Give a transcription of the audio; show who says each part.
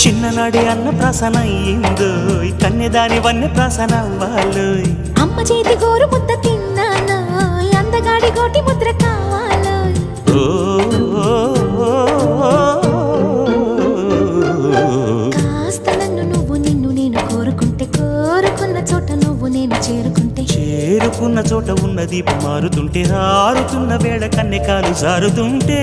Speaker 1: చిన్ననాడి అన్న ప్రాసన అయ్యిందో కన్యదాని వన్నె ప్రాసన అవ్వాలో
Speaker 2: అమ్మ చేతి గోరు ముద్ద తిన్నాను అందగాడి గోటి ముద్ర కావాలో కాస్త నన్ను నువ్వు నిన్ను నేను కోరుకుంటే కోరుకున్న చోట నువ్వు నేను చేరుకుంటే
Speaker 1: చేరుకున్న చోట ఉన్న దీపం మారుతుంటే ఆరుతున్న వేళ కన్నెకాలు జారుతుంటే